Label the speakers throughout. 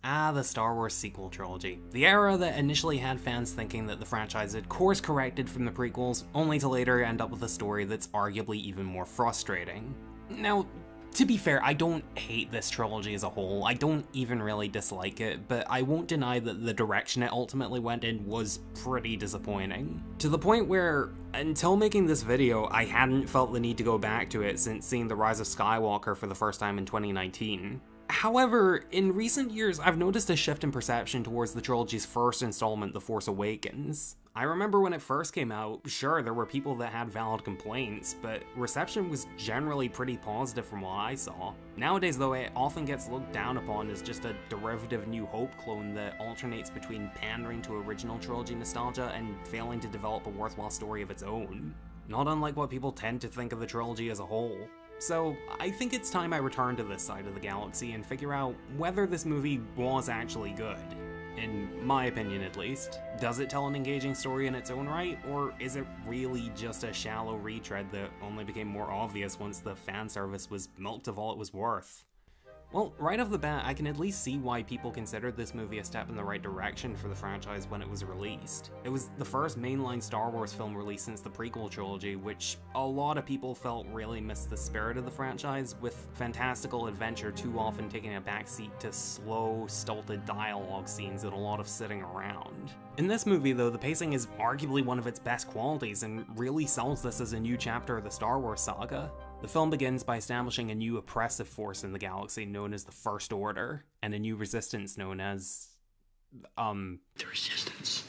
Speaker 1: The Star Wars sequel trilogy. The era that initially had fans thinking that the franchise had course-corrected from the prequels, only to later end up with a story that's arguably even more frustrating. Now, to be fair, I don't hate this trilogy as a whole, I don't even really dislike it, but I won't deny that the direction it ultimately went in was pretty disappointing. To the point where, until making this video, I hadn't felt the need to go back to it since seeing The Rise of Skywalker for the first time in 2019. However, in recent years, I've noticed a shift in perception towards the trilogy's first installment, The Force Awakens. I remember when it first came out, sure, there were people that had valid complaints, but reception was generally pretty positive from what I saw. Nowadays though, it often gets looked down upon as just a derivative New Hope clone that alternates between pandering to original trilogy nostalgia and failing to develop a worthwhile story of its own. Not unlike what people tend to think of the trilogy as a whole. So, I think it's time I return to this side of the galaxy and figure out whether this movie was actually good. In my opinion at least. Does it tell an engaging story in its own right, or is it really just a shallow retread that only became more obvious once the fan service was milked of all it was worth? Well, right off the bat, I can at least see why people considered this movie a step in the right direction for the franchise when it was released. It was the first mainline Star Wars film released since the prequel trilogy, which a lot of people felt really missed the spirit of the franchise, with fantastical adventure too often taking a backseat to slow, stilted dialogue scenes and a lot of sitting around. In this movie though, the pacing is arguably one of its best qualities and really sells this as a new chapter of the Star Wars saga. The film begins by establishing a new oppressive force in the galaxy known as the First Order, and a new resistance known as... the Resistance.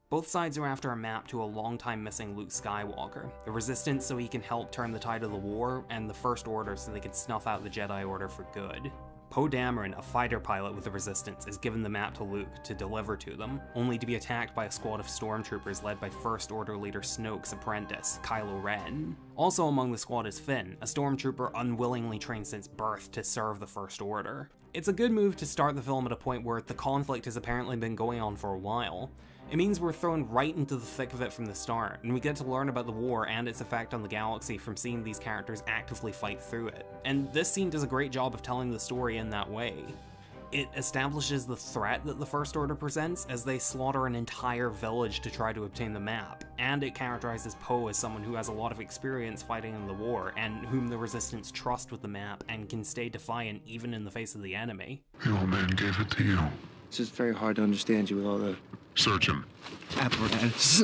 Speaker 1: Both sides are after a map to a long-time missing Luke Skywalker. The Resistance so he can help turn the tide of the war, and the First Order so they can snuff out the Jedi Order for good. Poe Dameron, a fighter pilot with the Resistance, is given the map to Luke to deliver to them, only to be attacked by a squad of stormtroopers led by First Order leader Snoke's apprentice, Kylo Ren. Also among the squad is Finn, a stormtrooper unwillingly trained since birth to serve the First Order. It's a good move to start the film at a point where the conflict has apparently been going on for a while. It means we're thrown right into the thick of it from the start, and we get to learn about the war and its effect on the galaxy from seeing these characters actively fight through it. And this scene does a great job of telling the story in that way. It establishes the threat that the First Order presents as they slaughter an entire village to try to obtain the map, and it characterizes Poe as someone who has a lot of experience fighting in the war, and whom the Resistance trust with the map and can stay defiant even in the face of the enemy.
Speaker 2: The old man gave it to you.
Speaker 3: It's just very hard to understand you with all the...
Speaker 2: Search him.
Speaker 3: apparatus.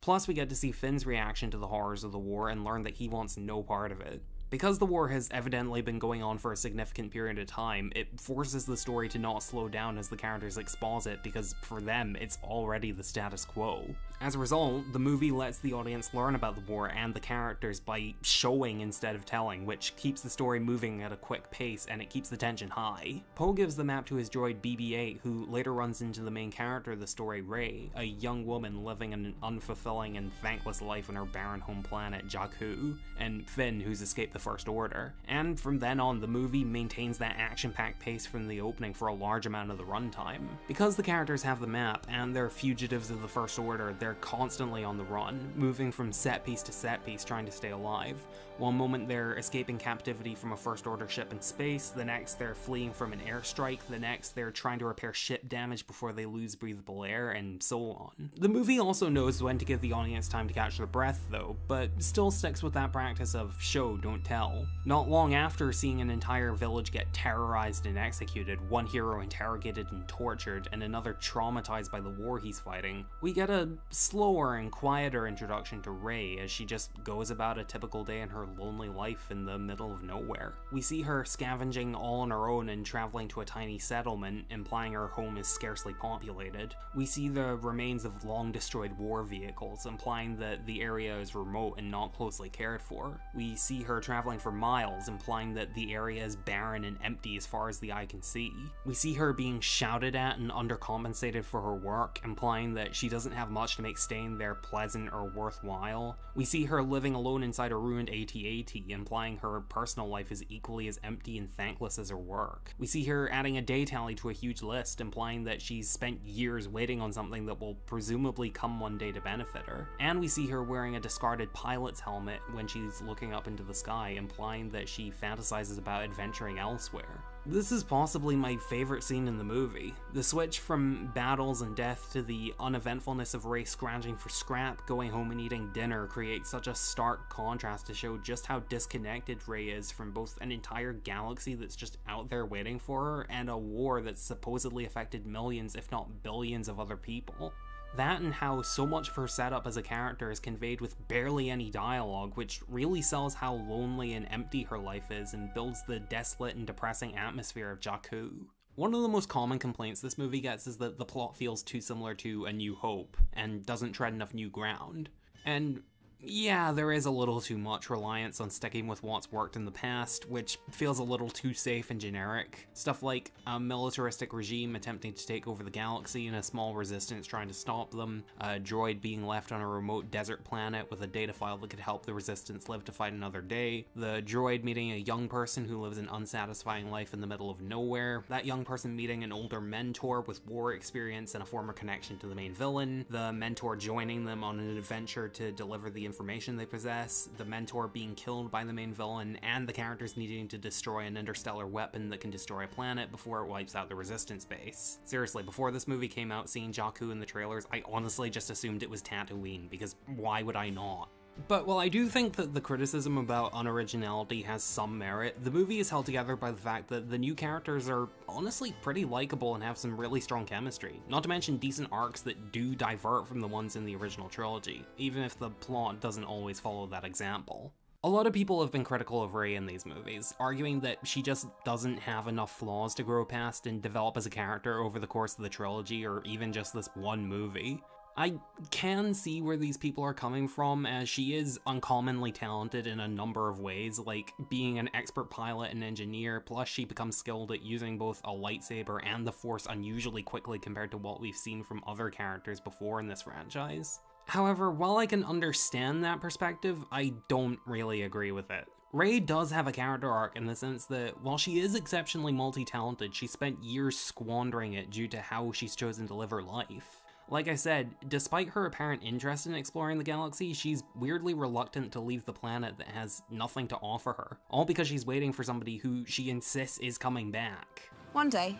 Speaker 1: Plus, we get to see Finn's reaction to the horrors of the war and learn that he wants no part of it. Because the war has evidently been going on for a significant period of time, it forces the story to not slow down as the characters exposit because, for them, it's already the status quo. As a result, the movie lets the audience learn about the war and the characters by showing instead of telling, which keeps the story moving at a quick pace and it keeps the tension high. Poe gives the map to his droid BB-8, who later runs into the main character of the story, Rey, a young woman living an unfulfilling and thankless life on her barren home planet, Jakku, and Finn, who's escaped the First Order. And from then on, the movie maintains that action-packed pace from the opening for a large amount of the runtime. Because the characters have the map, and they're fugitives of the First Order, they're constantly on the run, moving from set piece to set piece trying to stay alive. One moment they're escaping captivity from a First Order ship in space, the next they're fleeing from an airstrike, the next they're trying to repair ship damage before they lose breathable air, and so on. The movie also knows when to give the audience time to catch their breath though, but still sticks with that practice of show, don't tell. Not long after seeing an entire village get terrorized and executed, one hero interrogated and tortured, and another traumatized by the war he's fighting, we get a slower and quieter introduction to Rey as she just goes about a typical day in her lonely life in the middle of nowhere. We see her scavenging all on her own and traveling to a tiny settlement, implying her home is scarcely populated. We see the remains of long destroyed war vehicles, implying that the area is remote and not closely cared for. We see her traveling for miles, implying that the area is barren and empty as far as the eye can see. We see her being shouted at and undercompensated for her work, implying that she doesn't have much to make staying there pleasant or worthwhile. We see her living alone inside a ruined AT-AT, implying her personal life is equally as empty and thankless as her work. We see her adding a day tally to a huge list, implying that she's spent years waiting on something that will presumably come one day to benefit her. And we see her wearing a discarded pilot's helmet when she's looking up into the sky, implying that she fantasizes about adventuring elsewhere. This is possibly my favorite scene in the movie. The switch from battles and death to the uneventfulness of Rey scrounging for scrap, going home and eating dinner creates such a stark contrast to show just how disconnected Rey is from both an entire galaxy that's just out there waiting for her and a war that's supposedly affected millions, if not billions, of other people. That and how so much of her setup as a character is conveyed with barely any dialogue, which really sells how lonely and empty her life is and builds the desolate and depressing atmosphere of Jakku. One of the most common complaints this movie gets is that the plot feels too similar to A New Hope and doesn't tread enough new ground. And yeah, there is a little too much reliance on sticking with what's worked in the past, which feels a little too safe and generic. Stuff like a militaristic regime attempting to take over the galaxy and a small resistance trying to stop them, a droid being left on a remote desert planet with a data file that could help the resistance live to fight another day, the droid meeting a young person who lives an unsatisfying life in the middle of nowhere, that young person meeting an older mentor with war experience and a former connection to the main villain, the mentor joining them on an adventure to deliver the information they possess, the mentor being killed by the main villain, and the characters needing to destroy an interstellar weapon that can destroy a planet before it wipes out the resistance base. Seriously, before this movie came out, seeing Jakku in the trailers, I honestly just assumed it was Tatooine, because why would I not? But while I do think that the criticism about unoriginality has some merit, the movie is held together by the fact that the new characters are honestly pretty likable and have some really strong chemistry, not to mention decent arcs that do divert from the ones in the original trilogy, even if the plot doesn't always follow that example. A lot of people have been critical of Rey in these movies, arguing that she just doesn't have enough flaws to grow past and develop as a character over the course of the trilogy or even just this one movie. I can see where these people are coming from, as she is uncommonly talented in a number of ways, like being an expert pilot and engineer, plus she becomes skilled at using both a lightsaber and the Force unusually quickly compared to what we've seen from other characters before in this franchise. However, while I can understand that perspective, I don't really agree with it. Rey does have a character arc in the sense that while she is exceptionally multi-talented, she spent years squandering it due to how she's chosen to live her life. Like I said, despite her apparent interest in exploring the galaxy, she's weirdly reluctant to leave the planet that has nothing to offer her, all because she's waiting for somebody who she insists is coming back.
Speaker 4: One day.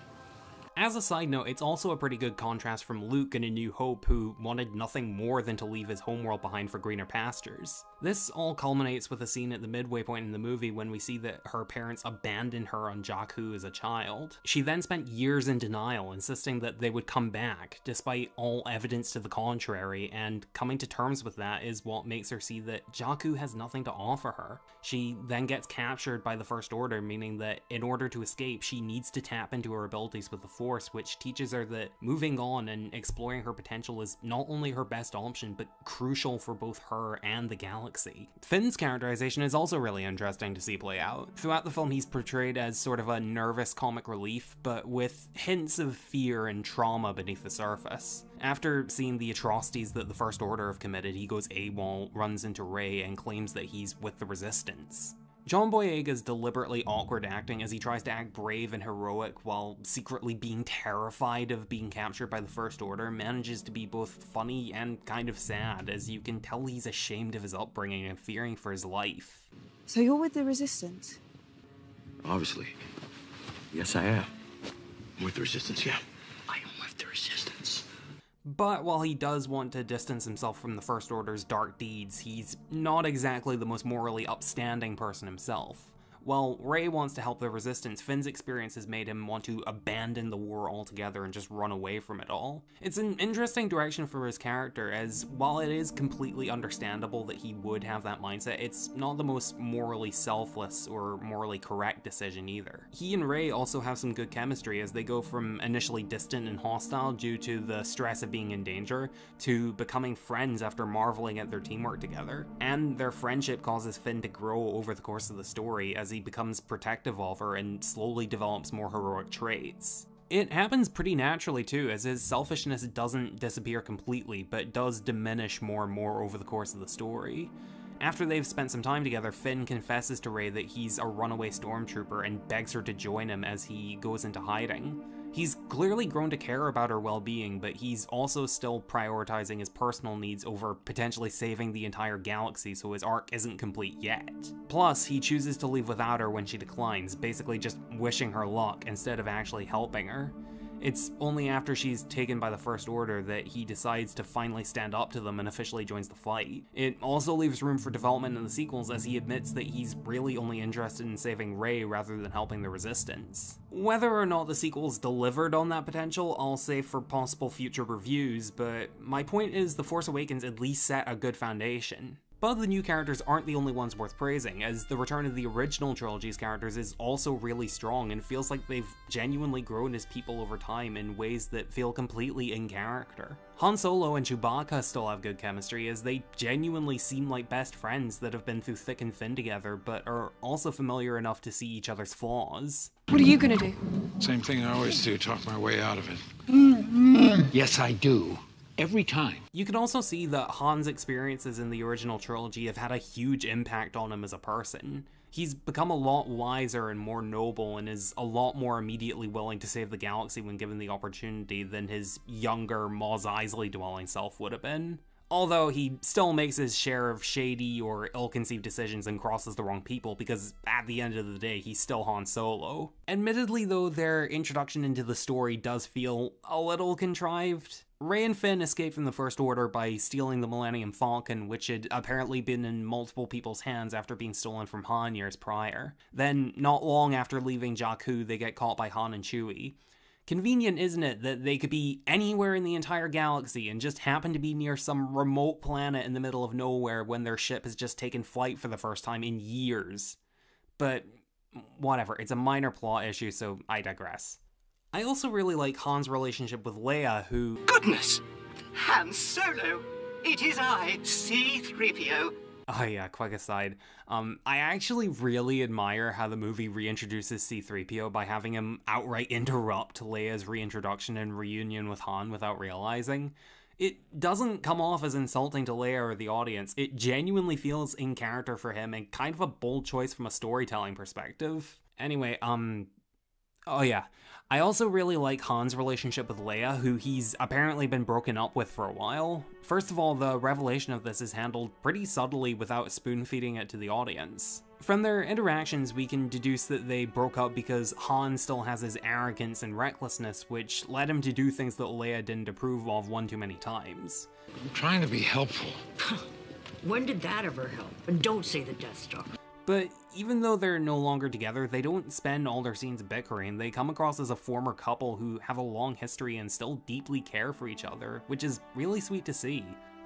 Speaker 1: As a side note, it's also a pretty good contrast from Luke in A New Hope, who wanted nothing more than to leave his homeworld behind for greener pastures. This all culminates with a scene at the midway point in the movie when we see that her parents abandoned her on Jakku as a child. She then spent years in denial, insisting that they would come back, despite all evidence to the contrary, and coming to terms with that is what makes her see that Jakku has nothing to offer her. She then gets captured by the First Order, meaning that in order to escape, she needs to tap into her abilities with the Force, which teaches her that moving on and exploring her potential is not only her best option, but crucial for both her and the galaxy. Finn's characterization is also really interesting to see play out. Throughout the film, he's portrayed as sort of a nervous comic relief, but with hints of fear and trauma beneath the surface. After seeing the atrocities that the First Order have committed, he goes AWOL, runs into Rey, and claims that he's with the Resistance. John Boyega's deliberately awkward acting as he tries to act brave and heroic while secretly being terrified of being captured by the First Order manages to be both funny and kind of sad, as you can tell he's ashamed of his upbringing and fearing for his life.
Speaker 4: So you're with the Resistance?
Speaker 3: Obviously. Yes, I am. I'm with the Resistance, yeah. I am with the Resistance.
Speaker 1: But while he does want to distance himself from the First Order's dark deeds, he's not exactly the most morally upstanding person himself. While Rey wants to help the Resistance, Finn's experience has made him want to abandon the war altogether and just run away from it all. It's an interesting direction for his character, as while it is completely understandable that he would have that mindset, it's not the most morally selfless or morally correct decision either. He and Rey also have some good chemistry as they go from initially distant and hostile due to the stress of being in danger, to becoming friends after marveling at their teamwork together. And their friendship causes Finn to grow over the course of the story as he becomes protective of her and slowly develops more heroic traits. It happens pretty naturally too, as his selfishness doesn't disappear completely, but does diminish more and more over the course of the story. After they've spent some time together, Finn confesses to Rey that he's a runaway stormtrooper and begs her to join him as he goes into hiding. He's clearly grown to care about her well-being, but he's also still prioritizing his personal needs over potentially saving the entire galaxy, so his arc isn't complete yet. Plus, he chooses to leave without her when she declines, basically just wishing her luck instead of actually helping her. It's only after she's taken by the First Order that he decides to finally stand up to them and officially joins the fight. It also leaves room for development in the sequels, as he admits that he's really only interested in saving Rey rather than helping the Resistance. Whether or not the sequels delivered on that potential, I'll save for possible future reviews, but my point is The Force Awakens at least set a good foundation. But the new characters aren't the only ones worth praising, as the return of the original trilogy's characters is also really strong and feels like they've genuinely grown as people over time in ways that feel completely in character. Han Solo and Chewbacca still have good chemistry, as they genuinely seem like best friends that have been through thick and thin together, but are also familiar enough to see each other's flaws.
Speaker 4: What are you gonna do?
Speaker 5: Same thing I always do, talk my way out of it. Yes, I do. Every time.
Speaker 1: You can also see that Han's experiences in the original trilogy have had a huge impact on him as a person. He's become a lot wiser and more noble, and is a lot more immediately willing to save the galaxy when given the opportunity than his younger, Mos Eisley-dwelling self would have been. Although he still makes his share of shady or ill-conceived decisions and crosses the wrong people, because at the end of the day, he's still Han Solo. Admittedly though, their introduction into the story does feel a little contrived. Rey and Finn escape from the First Order by stealing the Millennium Falcon, which had apparently been in multiple people's hands after being stolen from Han years prior. Then, not long after leaving Jakku, they get caught by Han and Chewie. Convenient, isn't it, that they could be anywhere in the entire galaxy and just happen to be near some remote planet in the middle of nowhere when their ship has just taken flight for the first time in years? But whatever, it's a minor plot issue, so I digress. I also really like Han's relationship with Leia, who—
Speaker 6: Goodness! Han Solo! It is I, C-3PO.
Speaker 1: Oh yeah, quick aside. I actually really admire how the movie reintroduces C-3PO by having him outright interrupt Leia's reintroduction and reunion with Han without realizing. It doesn't come off as insulting to Leia or the audience. It genuinely feels in character for him and kind of a bold choice from a storytelling perspective. Anyway, oh yeah. I also really like Han's relationship with Leia, who he's apparently been broken up with for a while. First of all, the revelation of this is handled pretty subtly without spoon-feeding it to the audience. From their interactions, we can deduce that they broke up because Han still has his arrogance and recklessness, which led him to do things that Leia didn't approve of one too many times.
Speaker 5: I'm trying to be helpful.
Speaker 7: When did that ever help? And don't say the Death Star.
Speaker 1: But even though they're no longer together, they don't spend all their scenes bickering. They come across as a former couple who have a long history and still deeply care for each other, which is really sweet to see.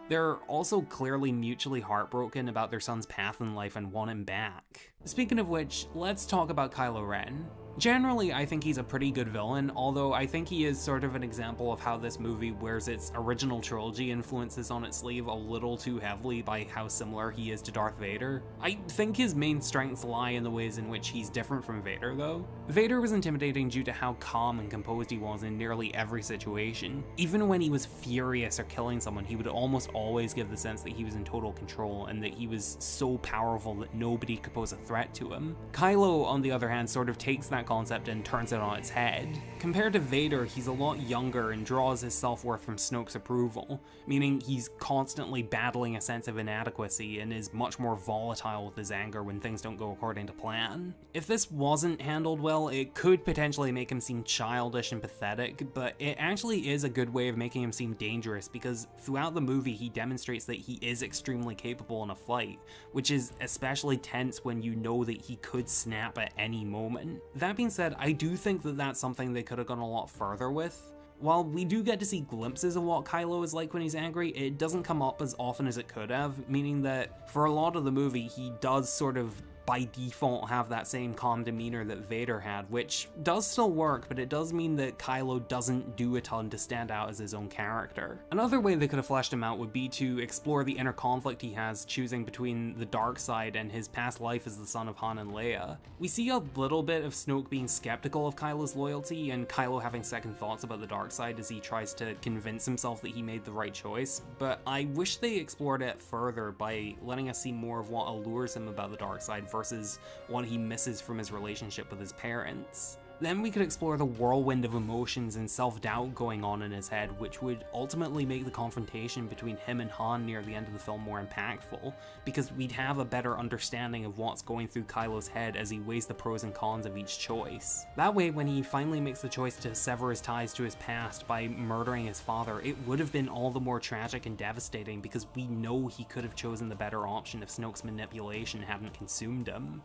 Speaker 1: They're also clearly mutually heartbroken about their son's path in life and want him back. Speaking of which, let's talk about Kylo Ren. Generally, I think he's a pretty good villain, although I think he is sort of an example of how this movie wears its original trilogy influences on its sleeve a little too heavily by how similar he is to Darth Vader. I think his main strengths lie in the ways in which he's different from Vader, though. Vader was intimidating due to how calm and composed he was in nearly every situation. Even when he was furious or killing someone, he would almost always give the sense that he was in total control and that he was so powerful that nobody could pose a threat to him. Kylo, on the other hand, sort of takes that concept and turns it on its head. Compared to Vader, he's a lot younger and draws his self-worth from Snoke's approval, meaning he's constantly battling a sense of inadequacy and is much more volatile with his anger when things don't go according to plan. If this wasn't handled well, it could potentially make him seem childish and pathetic, but it actually is a good way of making him seem dangerous because throughout the movie he demonstrates that he is extremely capable in a fight, which is especially tense when you know that he could snap at any moment. That being said, I do think that that's something they could have gone a lot further with. While we do get to see glimpses of what Kylo is like when he's angry, it doesn't come up as often as it could have, meaning that for a lot of the movie, he does sort of by default have that same calm demeanor that Vader had, which does still work, but it does mean that Kylo doesn't do a ton to stand out as his own character. Another way they could have fleshed him out would be to explore the inner conflict he has choosing between the dark side and his past life as the son of Han and Leia. We see a little bit of Snoke being skeptical of Kylo's loyalty and Kylo having second thoughts about the dark side as he tries to convince himself that he made the right choice, but I wish they explored it further by letting us see more of what allures him about the dark side versus what he misses from his relationship with his parents. Then we could explore the whirlwind of emotions and self-doubt going on in his head, which would ultimately make the confrontation between him and Han near the end of the film more impactful, because we'd have a better understanding of what's going through Kylo's head as he weighs the pros and cons of each choice. That way, when he finally makes the choice to sever his ties to his past by murdering his father, it would have been all the more tragic and devastating because we know he could have chosen the better option if Snoke's manipulation hadn't consumed him.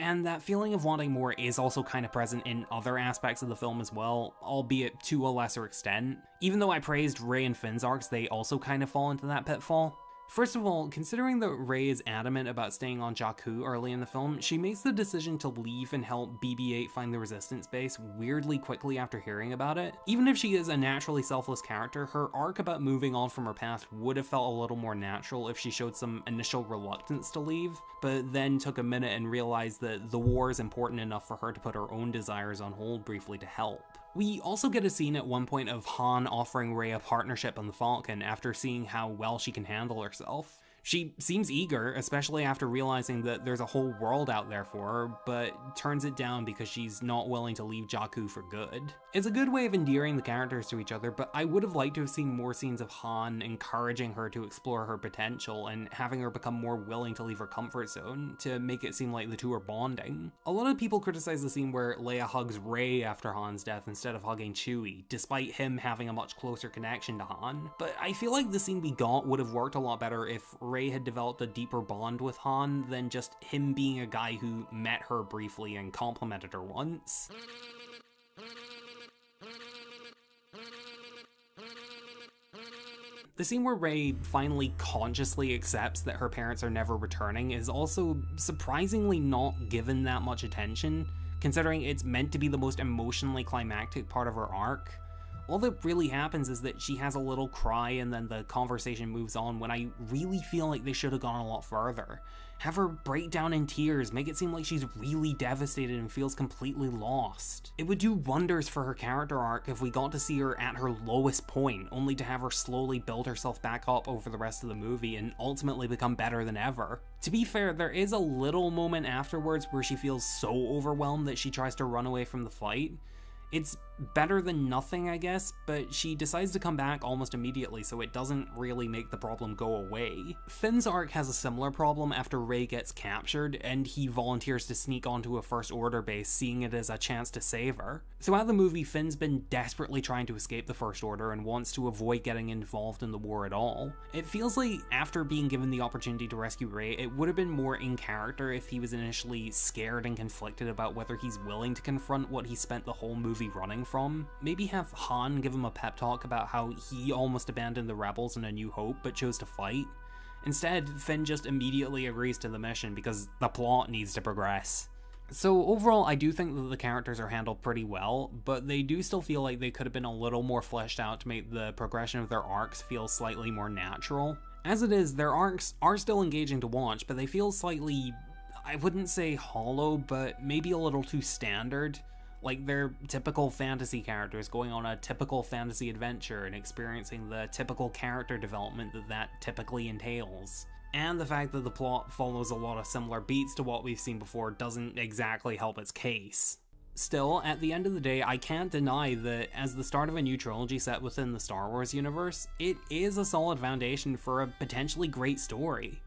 Speaker 1: And that feeling of wanting more is also kind of present in other aspects of the film as well, albeit to a lesser extent. Even though I praised Rey and Finn's arcs, they also kind of fall into that pitfall. First of all, considering that Rey is adamant about staying on Jakku early in the film, she makes the decision to leave and help BB-8 find the Resistance base weirdly quickly after hearing about it. Even if she is a naturally selfless character, her arc about moving on from her past would have felt a little more natural if she showed some initial reluctance to leave, but then took a minute and realized that the war is important enough for her to put her own desires on hold briefly to help. We also get a scene at one point of Han offering Rey a partnership on the Falcon after seeing how well she can handle herself. She seems eager, especially after realizing that there's a whole world out there for her, but turns it down because she's not willing to leave Jakku for good. It's a good way of endearing the characters to each other, but I would have liked to have seen more scenes of Han encouraging her to explore her potential and having her become more willing to leave her comfort zone to make it seem like the two are bonding. A lot of people criticize the scene where Leia hugs Rey after Han's death instead of hugging Chewie, despite him having a much closer connection to Han, but I feel like the scene we got would have worked a lot better if Rey had developed a deeper bond with Han than just him being a guy who met her briefly and complimented her once. The scene where Rey finally consciously accepts that her parents are never returning is also surprisingly not given that much attention, considering it's meant to be the most emotionally climactic part of her arc. All that really happens is that she has a little cry and then the conversation moves on when I really feel like they should have gone a lot further. Have her break down in tears, make it seem like she's really devastated and feels completely lost. It would do wonders for her character arc if we got to see her at her lowest point, only to have her slowly build herself back up over the rest of the movie and ultimately become better than ever. To be fair, there is a little moment afterwards where she feels so overwhelmed that she tries to run away from the fight. It's better than nothing, I guess, but she decides to come back almost immediately, so it doesn't really make the problem go away. Finn's arc has a similar problem after Rey gets captured, and he volunteers to sneak onto a First Order base, seeing it as a chance to save her. Throughout the movie, Finn's been desperately trying to escape the First Order and wants to avoid getting involved in the war at all. It feels like after being given the opportunity to rescue Rey, it would have been more in character if he was initially scared and conflicted about whether he's willing to confront what he spent the whole movie running from. Maybe have Han give him a pep talk about how he almost abandoned the rebels in A New Hope but chose to fight. Instead, Finn just immediately agrees to the mission because the plot needs to progress. So overall, I do think that the characters are handled pretty well, but they do still feel like they could have been a little more fleshed out to make the progression of their arcs feel slightly more natural. As it is, their arcs are still engaging to watch, but they feel slightly, I wouldn't say hollow, but maybe a little too standard. Like they're typical fantasy characters going on a typical fantasy adventure and experiencing the typical character development that typically entails. And the fact that the plot follows a lot of similar beats to what we've seen before doesn't exactly help its case. Still, at the end of the day, I can't deny that as the start of a new trilogy set within the Star Wars universe, it is a solid foundation for a potentially great story.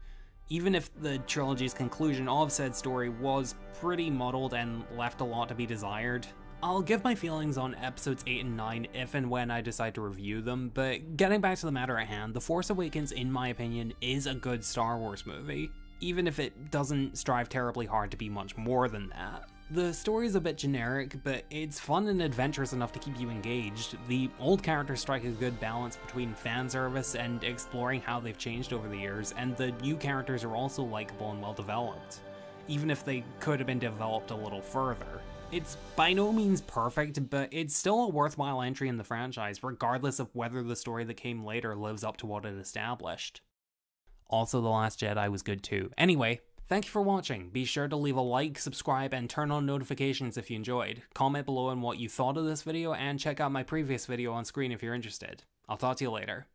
Speaker 1: Even if the trilogy's conclusion of said story was pretty muddled and left a lot to be desired. I'll give my feelings on episodes 8 and 9 if and when I decide to review them, but getting back to the matter at hand, The Force Awakens, in my opinion, is a good Star Wars movie, even if it doesn't strive terribly hard to be much more than that. The story's a bit generic, but it's fun and adventurous enough to keep you engaged. The old characters strike a good balance between fan service and exploring how they've changed over the years, and the new characters are also likable and well developed, even if they could have been developed a little further. It's by no means perfect, but it's still a worthwhile entry in the franchise, regardless of whether the story that came later lives up to what it established. Also, The Last Jedi was good too. Anyway, thank you for watching. Be sure to leave a like, subscribe, and turn on notifications if you enjoyed. Comment below on what you thought of this video, and check out my previous video on screen if you're interested. I'll talk to you later.